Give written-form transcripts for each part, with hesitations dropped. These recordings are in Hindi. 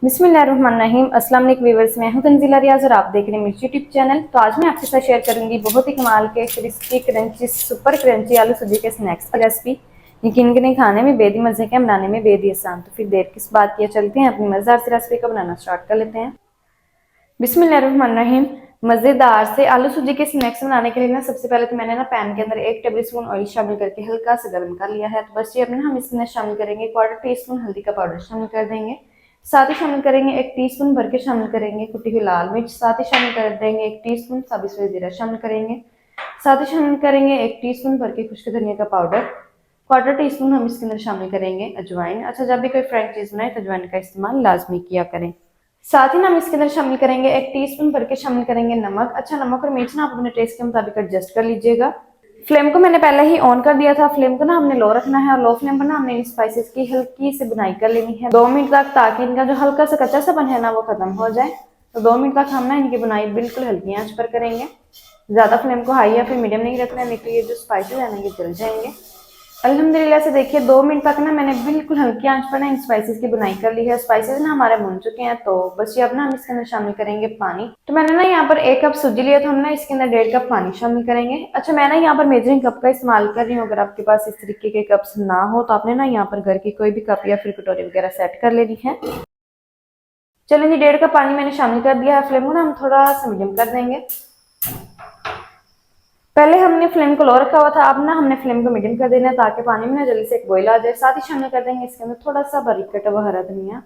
बिस्मिल्लाहिर्रहमानिर्रहीम। अस्सलाम वालेकुम व्यूअर्स, मैं हूं तंजीला रियाज और आप देख रहे हैं मेरे यूट्यूब चैनल। तो आज मैं आपके साथ शेयर करूंगी बहुत ही कमाल के क्रिस्पी क्रंची सुपर क्रंची आलू सूजी के स्नैक्स की रेसिपी। यकीन करें खाने में बेहद ही मजे के, बनाने में बेहद ही आसान। तो फिर देर किस बात की, चलते हैं अपनी मजेदार सी रेसिपी को बनाना स्टार्ट कर लेते हैं। बिस्मिल्लाहिर्रहमानिर्रहीम। मजेदार से आलू सूजी के स्नैक्स बनाने के लिए ना सबसे पहले तो मैंने ना पैन के अंदर 1 टेबल स्पून ऑयल शामिल करके हल्का सा गर्म कर लिया है। तो बस ये अपने हम इसके अंदर शामिल करेंगे 1/4 टीस्पून हल्दी का पाउडर शामिल कर देंगे। साथ ही शामिल करेंगे 1 टीस्पून भर के शामिल करेंगे कुटी हुई लाल मिर्च। साथ ही शामिल कर देंगे 1 टीस्पून साबुत सफ़ेद जीरा शामिल करेंगे। साथ ही शामिल करेंगे 1 टीस्पून भर के खुश्क धनिया का पाउडर। 1/4 टीस्पून हम इसके अंदर शामिल करेंगे अजवाइन। अच्छा, जब भी कोई फ्राइड चीज बनाए तो अजवाइन का इस्तेमाल लाजमी किया करें। साथ ही ना हम इसके अंदर शामिल करेंगे 1 टीस्पून भर के शामिल करेंगे नमक। अच्छा, नमक और मिर्च ना आप अपने टेस्ट के मुताबिक एडजस्ट कर लीजिएगा। फ्लेम को मैंने पहले ही ऑन कर दिया था। फ्लेम को ना हमने लो रखना है और लो फ्लेम पर ना हमने इन स्पाइसेस की हल्की से बुनाई कर लेनी है 2 मिनट तक, ताकि इनका जो हल्का सा कच्चा सापन है ना वो खत्म हो जाए। तो 2 मिनट तक हम ना इनकी बुनाई बिल्कुल हल्की आंच पर करेंगे। ज्यादा फ्लेम को हाई या फिर मीडियम नहीं रखना है, नहीं तो ये जो स्पाइसेस है ना ये जल जाएंगे। अल्हम्दुलिल्लाह से देखिए 2 मिनट तक ना मैंने बिल्कुल हल्की आंच पर ना इन स्पाइसेस की बुनाई कर ली है। स्पाइसेस ना हमारे भुन चुके हैं। तो बस ये अब ना हम इसके अंदर शामिल करेंगे पानी। तो मैंने ना यहाँ पर 1 कप सूजी लिया, तो हम ना इसके अंदर 1.5 कप पानी शामिल करेंगे। अच्छा, मैं ना यहाँ पर मेजरिंग कप का इस्तेमाल कर रही हूँ। अगर आपके पास इस तरीके के कप्स ना हो तो आपने ना यहाँ पर घर की कोई भी कप या फिर कटोरी वगैरह सेट कर लेनी है। चलिए जी, 1.5 कप पानी मैंने शामिल कर दिया है। फ्लेम को ना हम थोड़ा सा मीडियम कर देंगे। पहले हमने फ्लेम को लो रखा हुआ था, अब ना हमने फ्लेम को मीडियम कर देना है ताकि पानी में ना जल्दी से एक बॉईल आ जाए। साथ ही शामिल कर देंगे इसके अंदर थोड़ा सा बारीक कटा हुआ हरा धनिया।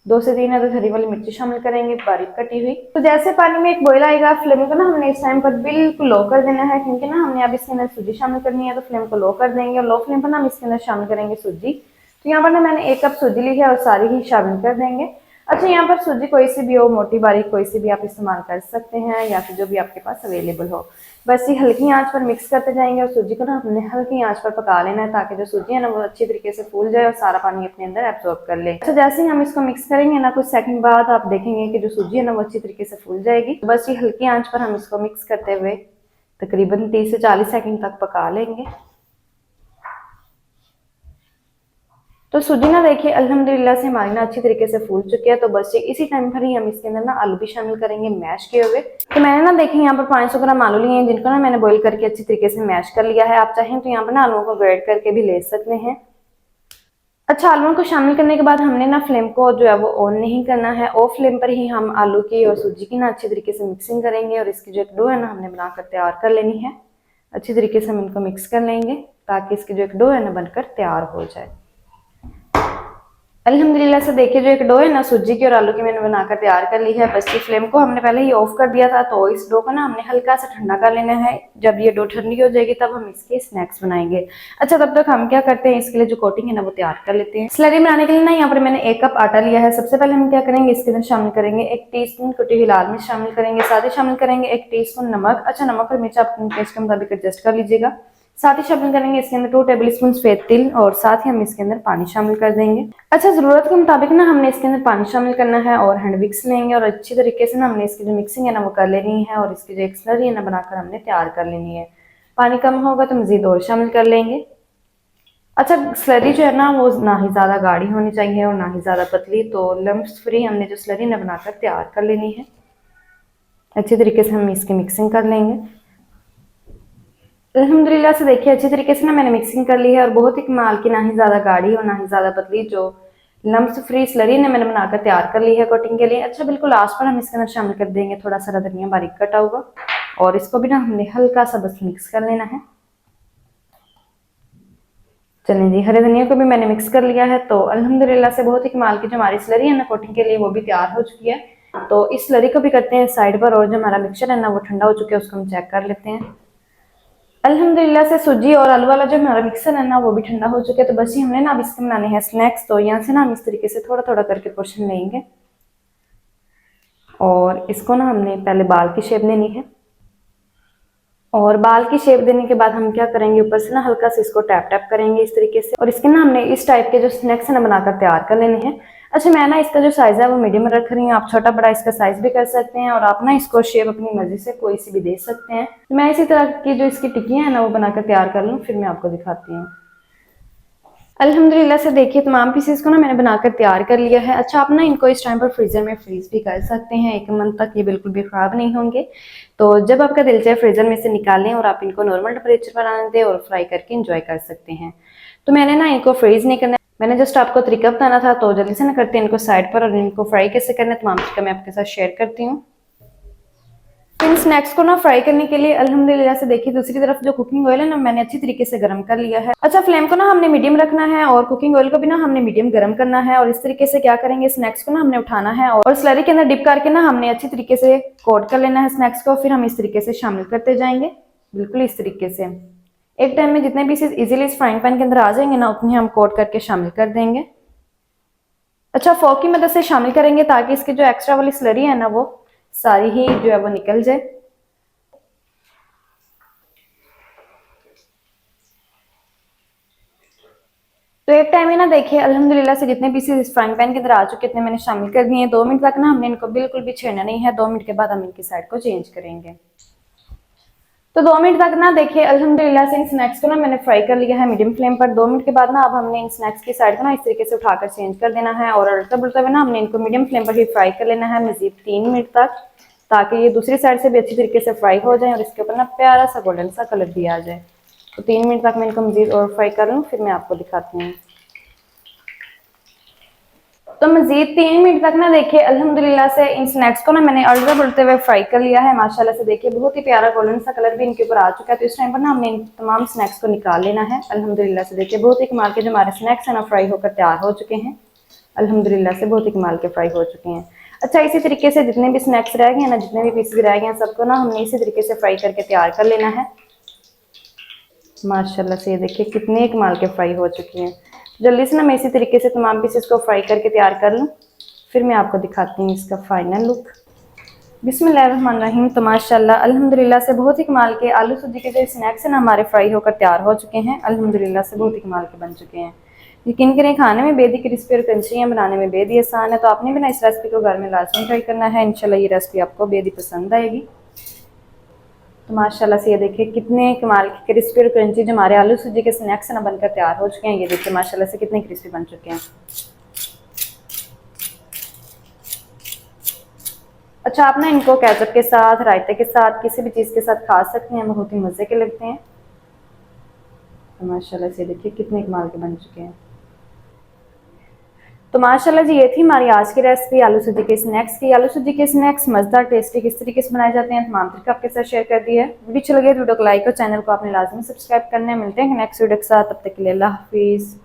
2 से 3 अदद हरी वाली मिर्ची शामिल करेंगे बारीक कटी हुई। तो जैसे पानी में एक बॉईल आएगा, फ्लेम को ना हमने इस टाइम पर बिल्कुल लो कर देना है, क्योंकि ना हमने अब इसके अंदर सूजी शामिल करनी है। तो फ्लेम को लो कर देंगे और लो फ्लेम पर ना हम इसके अंदर शामिल करेंगे सूजी। तो यहाँ पर ना मैंने 1 कप सूजी ली है और सारी ही शामिल कर देंगे। अच्छा, यहाँ पर सूजी कोई सी भी हो, मोटी बारीक कोई सी भी आप इस्तेमाल कर सकते हैं या फिर जो भी आपके पास अवेलेबल हो। बस ये हल्की आंच पर मिक्स करते जाएंगे और सूजी को ना हमने हल्की आंच पर पका लेना है, ताकि जो सूजी है ना वो अच्छी तरीके से फूल जाए और सारा पानी अपने अंदर एब्जॉर्ब कर ले। अच्छा, जैसे ही हम इसको मिक्स करेंगे ना कुछ सेकंड बाद आप देखेंगे कि जो सूजी है ना वो अच्छी तरीके से फूल जाएगी। बस ये हल्की आंच पर हम इसको मिक्स करते हुए तकरीबन 30 से 40 सेकंड तक पका लेंगे। तो सूजी ना देखिए अल्हम्दुलिल्लाह से हमारी ना अच्छी तरीके से फूल चुकी है। तो बस ये इसी टाइम पर ही हम इसके अंदर ना आलू भी शामिल करेंगे मैश किए हुए। तो मैंने ना देखिए यहाँ पर 500 ग्राम आलू लिए हैं, जिनको ना मैंने बॉईल करके अच्छी तरीके से मैश कर लिया है। आप चाहें तो यहाँ पर ना आलूओं को ग्रेट करके भी ले सकते हैं। अच्छा, आलूओं को शामिल करने के बाद हमने ना फ्लेम को जो है वो ऑन नहीं करना है। ऑफ फ्लेम पर ही हम आलू की और सूजी की ना अच्छी तरीके से मिक्सिंग करेंगे और इसकी जो एक डो है ना हमने बनाकर तैयार कर लेनी है। अच्छी तरीके से हम इनको मिक्स कर लेंगे ताकि इसकी जो एक डो है ना बनकर तैयार हो जाए। अल्हम्दुलिल्लाह से देखिए जो एक डो है ना सूजी की और आलू की मैंने बनाकर तैयार कर ली है। बस ये फ्लेम को हमने पहले ही ऑफ कर दिया था। तो इस डो को ना हमने हल्का सा ठंडा कर लेना है। जब ये डो ठंडी हो जाएगी तब हम इसके स्नैक्स बनाएंगे। अच्छा, तब तक हम क्या करते हैं, इसके लिए जो कोटिंग है ना वो तैयार कर लेते हैं। स्लरी बनाने के लिए ना यहाँ पर मैंने 1 कप आटा लिया है। सबसे पहले हम क्या करेंगे, इसके अंदर शामिल करेंगे 1 टीस्पून कुटी हुई लाल मिर्च शामिल करेंगे। साथ ही शामिल करेंगे 1 टीस्पून नमक। अच्छा, नमक और मिर्च आप अपने टेस्ट के मुताबिक एडजस्ट कर लीजिएगा। साथ ही शामिल करेंगे इसके अंदर 2 टेबल स्पून सफेद तिल और साथ ही हम इसके अंदर पानी शामिल कर देंगे। अच्छा, जरूरत के मुताबिक ना हमने इसके अंदर पानी शामिल करना है और हैंड विक्स लेंगे और अच्छी तरीके से ना हमने इसकी जो मिक्सिंग है ना वो कर लेनी है और इसकी जो एक स्लरी है ना बनाकर हमने तैयार कर लेनी है। पानी कम होगा तो मजीद और शामिल कर लेंगे। अच्छा, स्लरी जो है ना वो ना ही ज्यादा गाढ़ी होनी चाहिए और ना ही ज्यादा पतली। तो लम्प्स फ्री हमने जो स्लरी ना बनाकर तैयार कर लेनी है। अच्छी तरीके से हम इसकी मिक्सिंग कर लेंगे। अल्हम्दुलिल्लाह से देखिए अच्छी तरीके से ना मैंने मिक्सिंग कर ली है और बहुत ही कमाल की, ना ही ज्यादा गाढ़ी और ना ही ज्यादा पतली, जो लम्स फ्री स्लरी ने मैंने बनाकर तैयार कर ली है कोटिंग के लिए। अच्छा, बिल्कुल लास्ट पर हम इसके अंदर शामिल कर देंगे थोड़ा सा धनिया बारीक कटा हुआ और इसको भी ना हमने हल्का सा बस मिक्स कर लेना है। चलिए जी, हरे धनिया को भी मैंने मिक्स कर लिया है। तो अल्हम्दुलिल्लाह से बहुत ही कमाल की जो हमारी स्लरी है ना कोटिंग के लिए वो भी तैयार हो चुकी है। तो इस स्लरी को भी करते हैं साइड पर और जो हमारा मिक्सचर है ना वो ठंडा हो चुका है उसको हम चेक कर लेते हैं। अल्हम्दुलिल्लाह से सूजी और आलू वाला जो हमारा मिक्सर है ना वो भी ठंडा हो चुका है। तो बस ही हमने ना अब इसके बनाने हैं स्नैक्स। तो यहाँ से ना हम इस तरीके से थोड़ा थोड़ा करके पोर्शन लेंगे और इसको ना हमने पहले बाल की शेप देनी है और बाल की शेप देने के बाद हम क्या करेंगे, ऊपर से ना हल्का से इसको टैप टैप करेंगे इस तरीके से और इसके ना हमने इस टाइप के जो स्नैक्स है ना बनाकर तैयार कर लेने हैं। अच्छा, मैं ना इसका जो साइज है वो मीडियम रख रही हूँ, आप छोटा बड़ा इसका साइज भी कर सकते हैं और आप ना इसको शेप अपनी मर्जी से कोई सी भी दे सकते हैं। तो मैं इसी तरह की जो इसकी टिक्कियां है ना वो बनाकर तैयार कर लूँ, फिर मैं आपको दिखाती हूँ। अल्हम्दुलिल्लाह से देखिए तमाम पीसेस को ना मैंने बनाकर तैयार कर लिया है। अच्छा, आप ना इनको इस टाइम पर फ्रीज़र में फ्रीज़ भी कर सकते हैं, 1 मंथ तक ये बिल्कुल भी ख़राब नहीं होंगे। तो जब आपका दिल चाहे फ्रीज़र में से निकालें और आप इनको नॉर्मल टेम्परेचर पर आने दें और फ्राई करके इंजॉय कर सकते हैं। तो मैंने ना इनको फ्रीज़ नहीं करना, मैंने जस्ट आपको तरीका बताना था, तो जल्दी से ना करते हैं इनको साइड पर और इनको फ्राई कैसे करना है तमाम तरीका मैं आपके साथ शेयर करती हूँ। तो इन स्नैक्स को ना फ्राई करने के लिए अल्हम्दुलिल्लाह से देखिए दूसरी तरफ जो कुकिंग ऑयल है ना मैंने अच्छी तरीके से गर्म कर लिया है। अच्छा, फ्लेम को ना हमने मीडियम रखना है और कुकिंग ऑयल को भी ना हमने मीडियम गर्म करना है। और इस तरीके से क्या करेंगे, स्नैक्स को ना हमने उठाना है और स्लरी के अंदर डिप करके ना हमने अच्छी तरीके से कोट कर लेना है स्नैक्स को। फिर हम इस तरीके से शामिल करते जाएंगे, बिल्कुल इस तरीके से। एक टाइम में जितने पीसेस इजीली इस फ्राइंग पैन के अंदर आ जाएंगे ना उतनी हम कोट करके शामिल कर देंगे। अच्छा, फोर्क की मदद से शामिल करेंगे ताकि इसकी जो एक्स्ट्रा वाली स्लरी है ना वो सारी ही जो है वो निकल जाए। तो एक टाइम में ना देखिए अल्हम्दुलिल्लाह से जितने पीसेस इस फ्राइंग पैन के अंदर आ चुके हैं मैंने शामिल कर दिए हैं। 2 मिनट तक ना हमने इनको बिल्कुल भी छेड़ना नहीं है। 2 मिनट के बाद हम इनकी साइड को चेंज करेंगे। तो 2 मिनट तक ना देखिए अल्हम्दुलिल्लाह से इन स्नैक्स को ना मैंने फ्राई कर लिया है मीडियम फ्लेम पर। 2 मिनट के बाद ना अब हमने इन स्नैक्स की साइड को ना इस तरीके से उठाकर चेंज कर देना है और उल्टा पुल्टा भी ना हमने इनको मीडियम फ्लेम पर ही फ्राई कर लेना है मजीद 3 मिनट तक, ताकि ये दूसरी साइड से भी अच्छी तरीके से फ्राई हो जाए और इसके ऊपर ना प्यारा सा गोल्डन सा कलर भी आ जाए। तो 3 मिनट तक मैं इनको मजीद और फ्राई कर लूँ, फिर मैं आपको दिखाती हूँ। तो मजीद 3 मिनट तक ना देखिए अल्हम्दुलिल्लाह से इन स्नैक्स को ना मैंने अल्टा बुलते हुए फ्राई कर लिया है। माशाल्लाह से देखिए बहुत ही प्यारा गोल्डन सा कलर भी इनके ऊपर आ चुका है। तो इस टाइम पर ना हमने इन तमाम स्नैक्स को निकाल लेना है। अल्हम्दुलिल्लाह से देखिए बहुत ही कमाल के जो हमारे स्नैक्स हैं ना फ्राई होकर तैयार हो चुके हैं। अल्हम्दुलिल्लाह से बहुत ही कमाल के फ्राई हो चुके हैं। अच्छा, इसी तरीके से जितने भी स्नैक्स रह गए हैं ना, जितने भी पीसेस रह गए हैं सबको ना हमने इसी तरीके से फ्राई करके तैयार कर लेना है। माशाल्लाह से ये देखिए कितने कमाल के फ्राई हो चुकी हैं। जल्दी से ना मैं इसी तरीके से तमाम पीसेस को फ्राई करके तैयार कर लूँ, फिर मैं आपको दिखाती हूँ इसका फाइनल लुक। बिस्मिल्लाहिर्रहमानिर्रहीम। तो माशाल्लाह अल्हम्दुलिल्लाह से बहुत ही कमाल के आलू सूजी के जो स्नैक्स हैं ना हमारे फ्राई होकर तैयार हो चुके हैं। अल्हम्दुलिल्लाह से बहुत ही कमाल के बन चुके हैं। यकीन करें खाने में बेहद ही क्रिस्पी और क्रंची हैं, बनाने में बेहद ही आसान है। तो आपने भी ना इस रेसिपी को घर में लाजमी ट्राई करना है। इंशाल्लाह ये रेसिपी आपको बेहद ही पसंद आएगी। तो माशाल्लाह से ये देखिए कितने कमाल के क्रिस्पी और क्रंची जो हमारे आलू सूजी के स्नैक्स ना बनकर तैयार हो चुके हैं। ये देखिए माशाल्लाह से कितने क्रिस्पी बन चुके हैं। अच्छा, आप ना इनको केचप के साथ, रायते के साथ, किसी भी चीज़ के साथ खा सकते हैं, बहुत ही मज़े के लगते हैं। तो माशाल्लाह से देखिए कितने कमाल के बन चुके हैं। तो माशाल्लाह जी ये थी हमारी आज की रेसिपी आलू सूजी के स्नैक्स की। आलू सूजी के स्नैक्स मज़ेदार टेस्टी किस तरीके से बनाए जाते हैं तमाम तरीका आपके साथ शेयर कर दिया है। वीडियो अच्छी लगे तो वीडियो को लाइक और चैनल को आपने लाजमी सब्सक्राइब करना है। मिलते हैं नेक्स्ट वीडियो के साथ, तब तक के लिए अल्लाह हाफिज़।